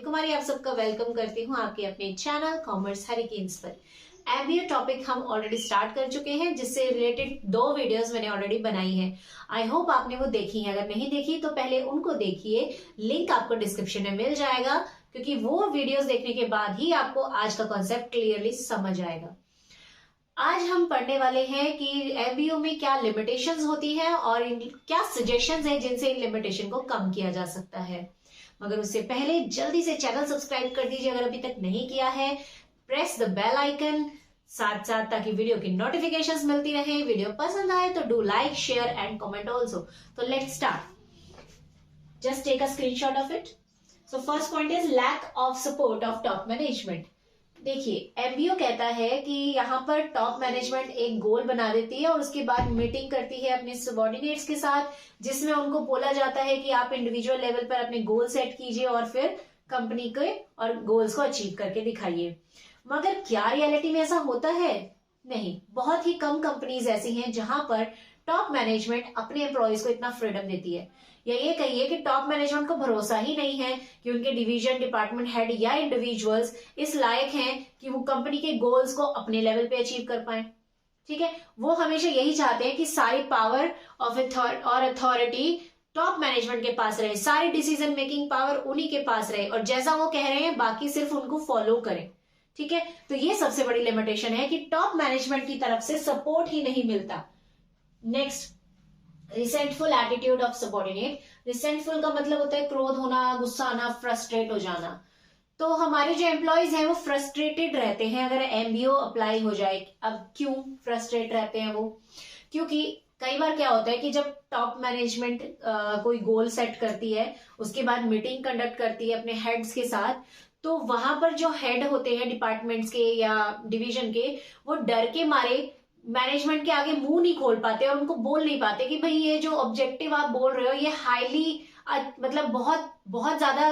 नवनीत कुमारी आप सबका वेलकम करती हूँ आपके अपने चैनल कॉमर्स हरिकेन्स पर। एमबीए टॉपिक हम ऑलरेडी स्टार्ट कर चुके हैं, जिससे रिलेटेड 2 वीडियोस मैंने ऑलरेडी बनाई है। आई होप आपने वो देखी है। अगर नहीं देखी तो पहले उनको देखिए, लिंक आपको डिस्क्रिप्शन में मिल जाएगा, क्योंकि वो वीडियोस देखने के बाद ही आपको आज का कॉन्सेप्ट क्लियरली समझ आएगा। आज हम पढ़ने वाले हैं कि एमबीए में क्या लिमिटेशंस होती है और क्या सजेशंस हैं जिनसे इन लिमिटेशन को कम किया जा सकता है। मगर उससे पहले जल्दी से चैनल सब्सक्राइब कर दीजिए अगर अभी तक नहीं किया है। प्रेस द बेल आइकन साथ साथ, ताकि वीडियो की नोटिफिकेशंस मिलती रहे। वीडियो पसंद आए तो do like, share and comment also. तो let's start. Just take a screenshot of it. So first point is lack of support of top management. देखिए, एमबीओ कहता है कि यहाँ पर टॉप मैनेजमेंट एक गोल बना देती है और उसके बाद मीटिंग करती है अपने सबॉर्डिनेट्स के साथ, जिसमें उनको बोला जाता है कि आप इंडिविजुअल लेवल पर अपने गोल सेट कीजिए और फिर कंपनी के और गोल्स को अचीव करके दिखाइए। मगर क्या रियलिटी में ऐसा होता है? नहीं। बहुत ही कम कंपनीज ऐसी हैं जहां पर टॉप मैनेजमेंट अपने एम्प्लॉयज को इतना फ्रीडम देती है, या ये कहिए कि टॉप मैनेजमेंट को भरोसा ही नहीं है कि उनके डिवीजन, डिपार्टमेंट हेड या इंडिविजुअल्स इस लायक हैं कि वो कंपनी के गोल्स को अपने लेवल पे अचीव कर पाए। ठीक है, वो हमेशा यही चाहते हैं कि सारी पावर ऑफ और अथॉरिटी टॉप मैनेजमेंट के पास रहे, सारी डिसीजन मेकिंग पावर उन्हीं के पास रहे और जैसा वो कह रहे हैं बाकी सिर्फ उनको फॉलो करें। ठीक है, तो ये सबसे बड़ी लिमिटेशन है कि टॉप मैनेजमेंट की तरफ से सपोर्ट ही नहीं मिलता। Next, resentful attitude of subordinate. Resentful का मतलब होता है क्रोध होना, गुस्सा आना, फ्रस्ट्रेट हो जाना। तो हमारे जो एम्प्लॉयज हैं वो फ्रस्ट्रेटेड रहते हैं अगर एमबीओ अप्लाई हो जाए। अब क्यों फ्रस्ट्रेट रहते हैं वो? क्योंकि कई बार क्या होता है कि जब टॉप मैनेजमेंट कोई गोल सेट करती है, उसके बाद मीटिंग कंडक्ट करती है अपने हेड्स के साथ, तो वहां पर जो हेड होते हैं डिपार्टमेंट्स के या डिवीजन के, वो डर के मारे मैनेजमेंट के आगे मुंह नहीं खोल पाते और उनको बोल नहीं पाते कि भाई ये जो ऑब्जेक्टिव आप बोल रहे हो ये हाईली मतलब बहुत बहुत ज्यादा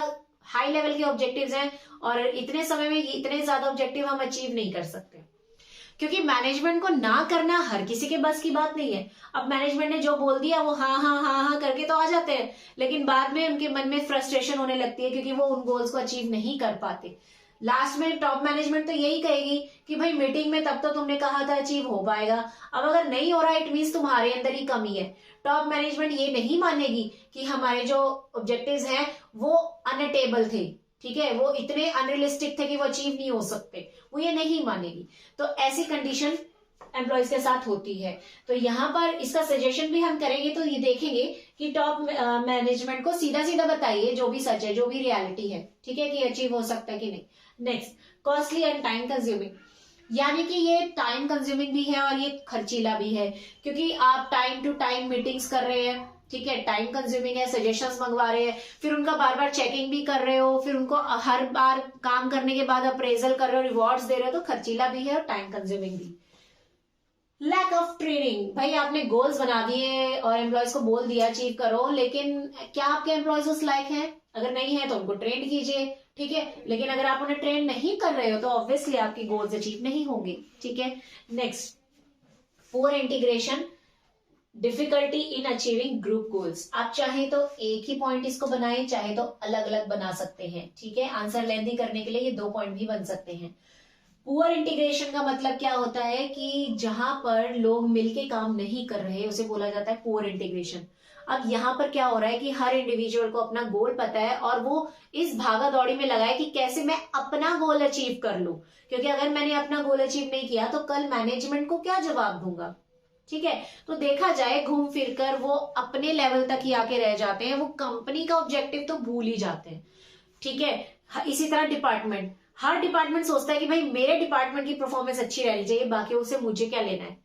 हाई लेवल के ऑब्जेक्टिव्स हैं और इतने समय में इतने ज्यादा ऑब्जेक्टिव हम अचीव नहीं कर सकते। क्योंकि मैनेजमेंट को ना करना हर किसी के बस की बात नहीं है। अब मैनेजमेंट ने जो बोल दिया वो हाँ हाँ हाँ हाँ करके तो आ जाते हैं, लेकिन बाद में उनके मन में फ्रस्ट्रेशन होने लगती है क्योंकि वो उन गोल्स को अचीव नहीं कर पाते। लास्ट में टॉप मैनेजमेंट तो यही कहेगी कि भाई मीटिंग में तब तो तुमने कहा था अचीव हो पाएगा, अब अगर नहीं हो रहा इट मीन्स तुम्हारे अंदर ही कमी है। टॉप मैनेजमेंट ये नहीं मानेगी कि हमारे जो ऑब्जेक्टिव्स हैं वो अनअटेबल थे, ठीक है, वो इतने अनरियलिस्टिक थे कि वो अचीव नहीं हो सकते, वो ये नहीं मानेगी। तो ऐसी कंडीशन एम्प्लॉयज के साथ होती है। तो यहाँ पर इसका सजेशन भी हम करेंगे तो ये देखेंगे कि टॉप मैनेजमेंट को सीधा सीधा बताइए जो भी सच है, जो भी रियलिटी है, ठीक है, कि अचीव हो सकता है कि नहीं। Next, costly and time consuming, यानी कि ये टाइम कंज्यूमिंग भी है और ये खर्चीला भी है, क्योंकि आप टाइम टू टाइम मीटिंग्स कर रहे हैं, ठीक है, टाइम कंज्यूमिंग है, सजेशंस मंगवा रहे हैं, फिर उनका बार बार चेकिंग भी कर रहे हो, फिर उनको हर बार काम करने के बाद अप्रेजल कर रहे हो, रिवॉर्ड्स दे रहे हो, तो खर्चीला भी है और टाइम कंज्यूमिंग भी। लैक ऑफ ट्रेनिंग, भाई आपने गोल्स बना दिए और एम्प्लॉयज को बोल दिया अचीव करो, लेकिन क्या आपके एम्प्लॉयज उस लायक हैं? अगर नहीं है तो उनको ट्रेन कीजिए, ठीक है, लेकिन अगर आप उन्हें ट्रेन नहीं कर रहे हो तो ऑब्वियसली आपके गोल्स अचीव नहीं होंगे। ठीक है, next, poor integration, difficulty in achieving group goals. आप चाहे तो एक ही पॉइंट इसको बनाएं, चाहे तो अलग अलग बना सकते हैं, ठीक है, आंसर लेंदी करने के लिए ये 2 पॉइंट भी बन सकते हैं। पुअर इंटीग्रेशन का मतलब क्या होता है कि जहां पर लोग मिलके काम नहीं कर रहे उसे बोला जाता है पुअर इंटीग्रेशन। अब यहाँ पर क्या हो रहा है कि हर इंडिविजुअल को अपना गोल पता है और वो इस भागा दौड़ी में लगा है कि कैसे मैं अपना गोल अचीव कर लूं, क्योंकि अगर मैंने अपना गोल अचीव नहीं किया तो कल मैनेजमेंट को क्या जवाब दूंगा। ठीक है, तो देखा जाए घूम फिर कर वो अपने लेवल तक ही आके रह जाते हैं, वो कंपनी का ऑब्जेक्टिव तो भूल ही जाते हैं। ठीक है, इसी तरह डिपार्टमेंट, हर डिपार्टमेंट सोचता है कि भाई मेरे डिपार्टमेंट की परफॉर्मेंस अच्छी रहनी चाहिए, बाकी से मुझे क्या लेना है।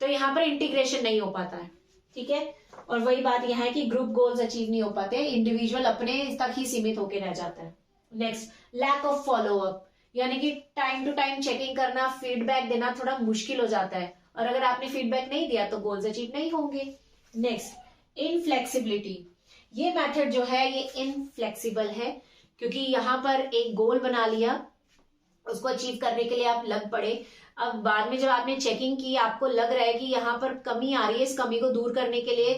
तो यहाँ पर इंटीग्रेशन नहीं हो पाता है। ठीक है, और वही बात यह है कि ग्रुप गोल्स अचीव नहीं हो पाते, इंडिविजुअल अपने तक ही सीमित होकर रह जाता है। Next, lack of follow up, यानी कि टाइम टू टाइम चेकिंग करना, फीडबैक देना थोड़ा मुश्किल हो जाता है और अगर आपने फीडबैक नहीं दिया तो गोल्स अचीव नहीं होंगे। नेक्स्ट, इनफ्लेक्सिबिलिटी, ये मेथड जो है ये इनफ्लेक्सिबल है, क्योंकि यहाँ पर एक गोल बना लिया, उसको अचीव करने के लिए आप लग पड़े, अब बाद में जब आपने चेकिंग की आपको लग रहा है कि यहाँ पर कमी आ रही है, इस कमी को दूर करने के लिए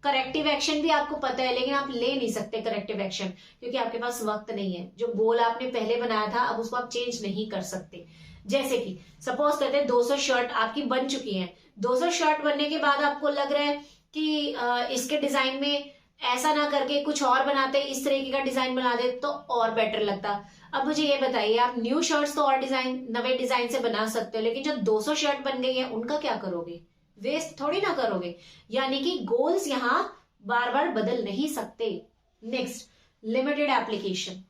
करेक्टिव एक्शन भी आपको पता है, लेकिन आप ले नहीं सकते करेक्टिव एक्शन क्योंकि आपके पास वक्त नहीं है। जो गोल आपने पहले बनाया था अब उसको आप चेंज नहीं कर सकते। जैसे कि सपोज करते हैं 200 शर्ट आपकी बन चुकी हैं, 200 शर्ट बनने के बाद आपको लग रहा है कि इसके डिजाइन में ऐसा ना करके कुछ और बनाते, इस तरीके का डिजाइन बना दे तो और बेटर लगता। अब मुझे ये बताइए, आप न्यू शर्ट्स तो और डिजाइन, नवे डिजाइन से बना सकते हो, लेकिन जो 200 शर्ट बन गई है उनका क्या करोगे? वेस्ट थोड़ी ना करोगे। यानी कि गोल्स यहाँ बार बार बदल नहीं सकते। Next, limited application.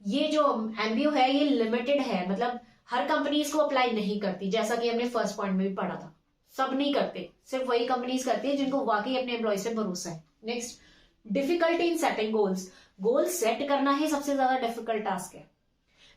ये जो एमबीओ है ये लिमिटेड है, मतलब हर कंपनी इसको अप्लाई नहीं करती, जैसा कि हमने फर्स्ट पॉइंट में भी पढ़ा था। सब नहीं करते, सिर्फ वही कंपनीज करती है जिनको वाकई अपने एम्प्लॉयज पे भरोसा है। Next, difficulty in setting goals. Goals set करना ही सबसे ज्यादा डिफिकल्ट टास्क है,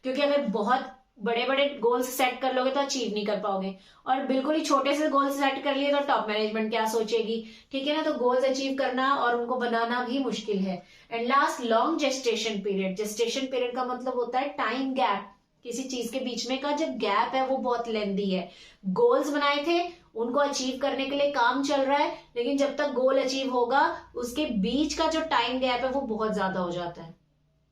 क्योंकि अगर बहुत बड़े बड़े गोल्स सेट कर लोगे तो अचीव नहीं कर पाओगे, और बिल्कुल ही छोटे से गोल्स सेट कर लिए तो टॉप मैनेजमेंट क्या सोचेगी, ठीक है ना। तो गोल्स अचीव करना और उनको बनाना भी मुश्किल है। And last, long gestation period. Gestation period का मतलब होता है टाइम गैप, किसी चीज के बीच में का जब गैप है वो बहुत लेंथी है। गोल्स बनाए थे, उनको अचीव करने के लिए काम चल रहा है, लेकिन जब तक गोल अचीव होगा उसके बीच का जो टाइम गैप है वो बहुत ज्यादा हो जाता है,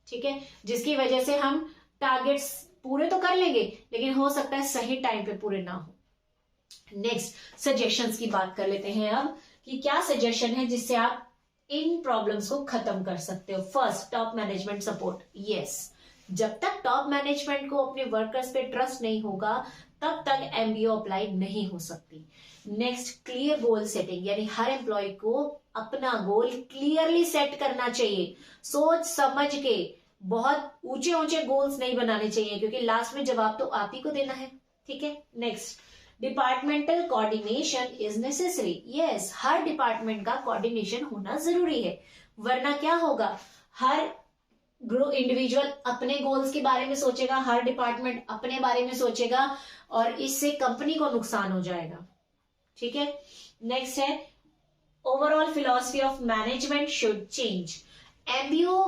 ठीक है, जिसकी वजह से हम टारगेट्स पूरे तो कर लेंगे लेकिन हो सकता है सही टाइम पे पूरे ना हो। नेक्स्ट, सजेशंस की बात कर लेते हैं अब कि क्या सजेशन है जिससे आप इन प्रॉब्लम्स को खत्म कर सकते हो। First, top management support. Yes, जब तक टॉप मैनेजमेंट को अपने वर्कर्स पे ट्रस्ट नहीं होगा तब तक एमबीओ अप्लाई नहीं हो सकती। नेक्स्ट, क्लियर गोल सेटिंग, यानी हर एम्प्लॉय को अपना गोल क्लियरली सेट करना चाहिए, सोच समझ के। बहुत ऊंचे ऊंचे गोल्स नहीं बनाने चाहिए क्योंकि लास्ट में जवाब तो आप ही को देना है, ठीक है। Next, departmental coordination is necessary. Yes, her department का कोऑर्डिनेशन होना जरूरी है, वरना क्या होगा, हर इंडिविजुअल अपने गोल्स के बारे में सोचेगा, हर डिपार्टमेंट अपने बारे में सोचेगा और इससे कंपनी को नुकसान हो जाएगा, ठीक है। नेक्स्ट है, overall philosophy of management should change. MBO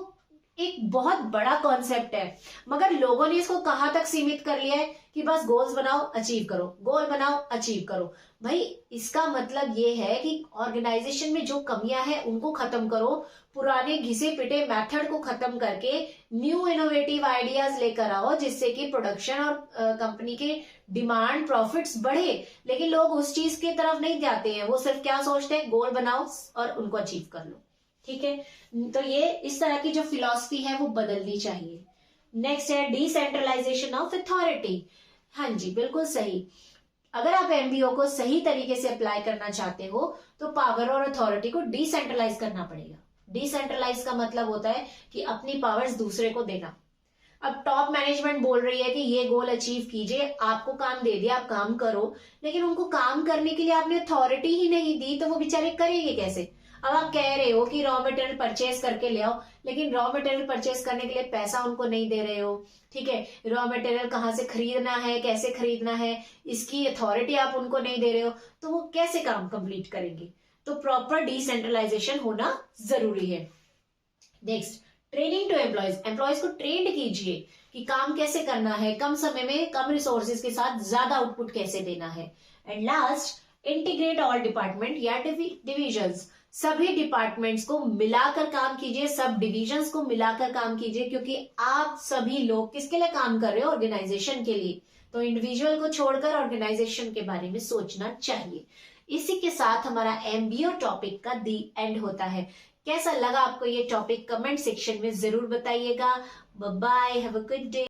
एक बहुत बड़ा कॉन्सेप्ट है, मगर लोगों ने इसको कहां तक सीमित कर लिया है कि बस गोल्स बनाओ अचीव करो, गोल बनाओ अचीव करो। भाई इसका मतलब ये है कि ऑर्गेनाइजेशन में जो कमियां हैं उनको खत्म करो, पुराने घिसे पिटे मेथड को खत्म करके न्यू इनोवेटिव आइडियाज लेकर आओ, जिससे कि प्रोडक्शन और कंपनी के डिमांड प्रॉफिट्स बढ़े। लेकिन लोग उस चीज की तरफ नहीं जाते हैं, वो सिर्फ क्या सोचते हैं, गोल बनाओ और उनको अचीव कर लो, ठीक है। तो ये इस तरह की जो फिलॉसफी है वो बदलनी चाहिए। नेक्स्ट है, डिसेंट्रलाइजेशन ऑफ अथॉरिटी। हाँ जी, बिल्कुल सही। अगर आप एमबीओ को सही तरीके से अप्लाई करना चाहते हो तो पावर और अथॉरिटी को डिसेंट्रलाइज करना पड़ेगा। डिसेंट्रलाइज का मतलब होता है कि अपनी पावर्स दूसरे को देना। अब टॉप मैनेजमेंट बोल रही है कि ये गोल अचीव कीजिए, आपको काम दे दिया, आप काम करो, लेकिन उनको काम करने के लिए आपने अथॉरिटी ही नहीं दी तो वो बेचारे करेंगे कैसे। अब आप कह रहे हो कि रॉ मटेरियल परचेज करके ले आओ, लेकिन रॉ मटेरियल परचेज करने के लिए पैसा उनको नहीं दे रहे हो, ठीक है। रॉ मटेरियल कहाँ से खरीदना है, कैसे खरीदना है, इसकी अथॉरिटी आप उनको नहीं दे रहे हो, तो वो कैसे काम कंप्लीट करेंगे। तो प्रॉपर डिसेंट्रलाइजेशन होना जरूरी है। Next, training to employees. Employees को ट्रेंड कीजिए कि काम कैसे करना है, कम समय में कम रिसोर्सेज के साथ ज्यादा आउटपुट कैसे देना है। And last, integrate all department या डिविजन्स। सभी डिपार्टमेंट्स को मिलाकर काम कीजिए, सब डिविजन्स को मिलाकर काम कीजिए, क्योंकि आप सभी लोग किसके लिए काम कर रहे हो, ऑर्गेनाइजेशन के लिए। तो इंडिविजुअल को छोड़कर ऑर्गेनाइजेशन के बारे में सोचना चाहिए। इसी के साथ हमारा एमबीओ टॉपिक का दी एंड होता है। कैसा लगा आपको ये टॉपिक, कमेंट सेक्शन में जरूर बताइएगा। Bye bye, have a good day.